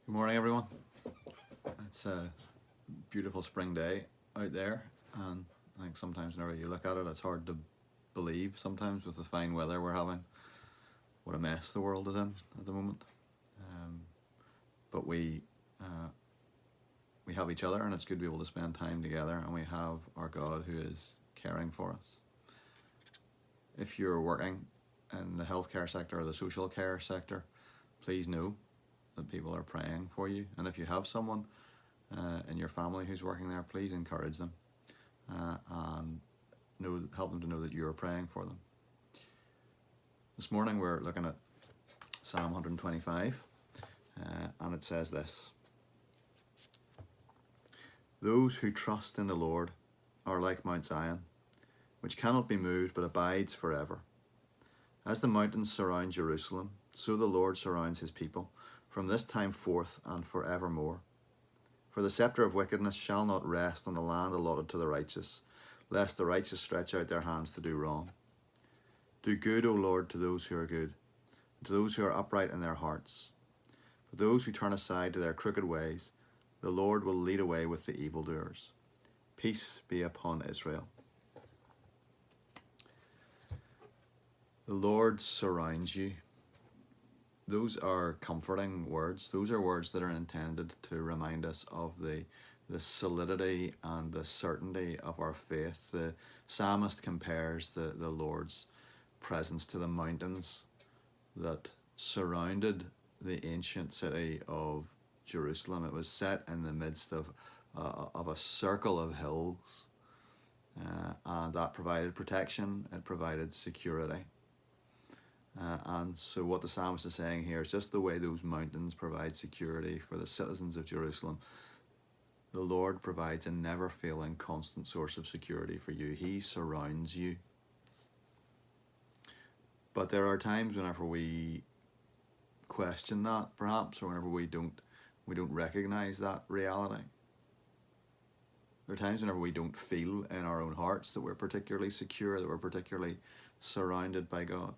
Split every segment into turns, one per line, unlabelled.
Good morning, everyone. It's a beautiful spring day out there, and I think sometimes whenever you look at it, it's hard to believe sometimes with the fine weather we're having what a mess the world is in at the moment. But we have each other, and it's good to be able to spend time together, and we have our God who is caring for us. If you're working in the healthcare sector or the social care sector, please know that people are praying for you, and if you have someone in your family who's working there, please encourage them and help them to know that you're praying for them. This morning we're looking at Psalm 125, and it says this: "Those who trust in the Lord are like Mount Zion, which cannot be moved but abides forever. As the mountains surround Jerusalem, so the Lord surrounds his people, from this time forth and forevermore. For the scepter of wickedness shall not rest on the land allotted to the righteous, lest the righteous stretch out their hands to do wrong. Do good, O Lord, to those who are good, and to those who are upright in their hearts. For those who turn aside to their crooked ways, the Lord will lead away with the evildoers. Peace be upon Israel." The Lord surrounds you. Those are comforting words. Those are words that are intended to remind us of the solidity and the certainty of our faith. The psalmist compares the Lord's presence to the mountains that surrounded the ancient city of Jerusalem. It was set in the midst of a circle of hills, and that provided protection, it provided security. And so what the psalmist is saying here is just the way those mountains provide security for the citizens of Jerusalem, the Lord provides a never-failing, constant source of security for you. He surrounds you. But there are times whenever we question that, perhaps, or whenever we don't recognize that reality. There are times whenever we don't feel in our own hearts that we're particularly secure, that we're particularly surrounded by God.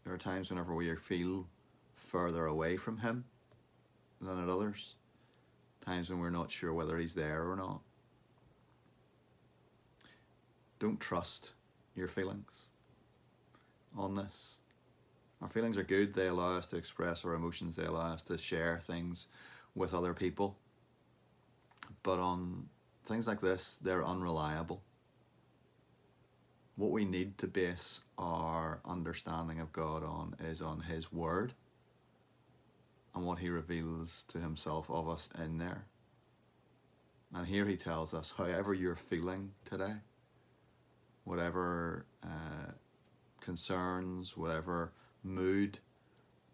There are times whenever we feel further away from him than at others. Times when we're not sure whether he's there or not. Don't trust your feelings on this. Our feelings are good. They allow us to express our emotions. They allow us to share things with other people. But on things like this, they're unreliable. What we need to base our understanding of God on is on his word and what he reveals to himself of us in there. And here he tells us, however you're feeling today, whatever concerns, whatever mood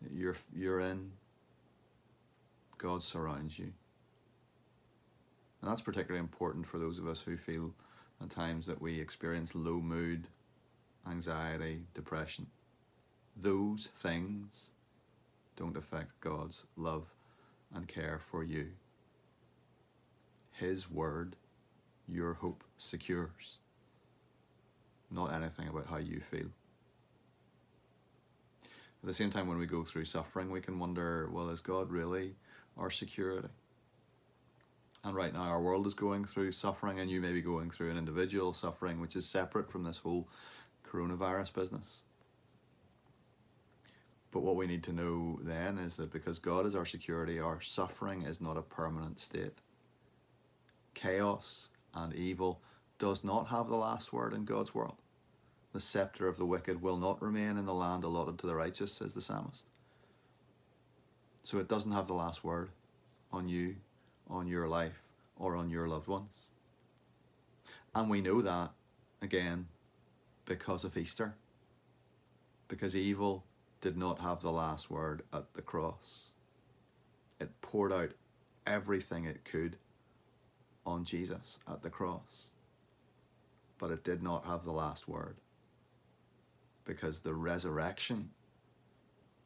you're in, God surrounds you. And that's particularly important for those of us who feel at times that we experience low mood, anxiety, depression. Those things don't affect God's love and care for you. His word, your hope secures, not anything about how you feel. At the same time, when we go through suffering, we can wonder, well, is God really our security? And right now our world is going through suffering, and you may be going through an individual suffering which is separate from this whole coronavirus business. But what we need to know then is that because God is our security, our suffering is not a permanent state. Chaos and evil does not have the last word in God's world. The scepter of the wicked will not remain in the land allotted to the righteous, says the psalmist. So it doesn't have the last word on you, on your life, or on your loved ones. And we know that, again, because of Easter. Because evil did not have the last word at the cross. It poured out everything it could on Jesus at the cross. But it did not have the last word. Because the resurrection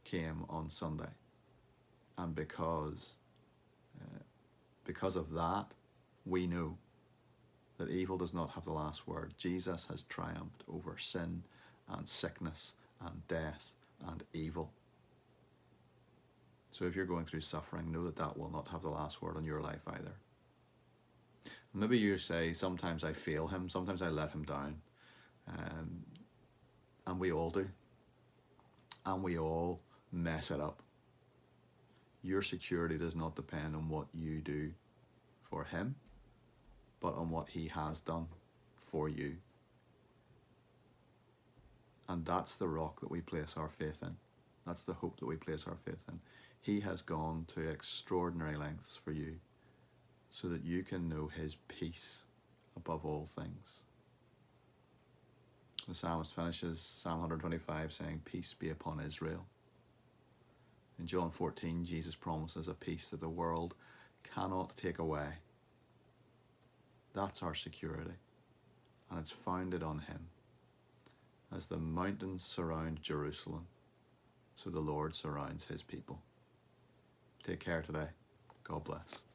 came on Sunday. And because of that, we know that evil does not have the last word. Jesus has triumphed over sin and sickness and death and evil. So if you're going through suffering, know that that will not have the last word on your life either. Maybe you say, sometimes I fail him, sometimes I let him down. And we all do. And we all mess it up. Your security does not depend on what you do for him, but on what he has done for you. And that's the rock that we place our faith in. That's the hope that we place our faith in. He has gone to extraordinary lengths for you so that you can know his peace above all things. The psalmist finishes Psalm 125 saying, peace be upon Israel. In John 14, Jesus promises a peace that the world cannot take away. That's our security, and it's founded on him. As the mountains surround Jerusalem, so the Lord surrounds his people. Take care today. God bless.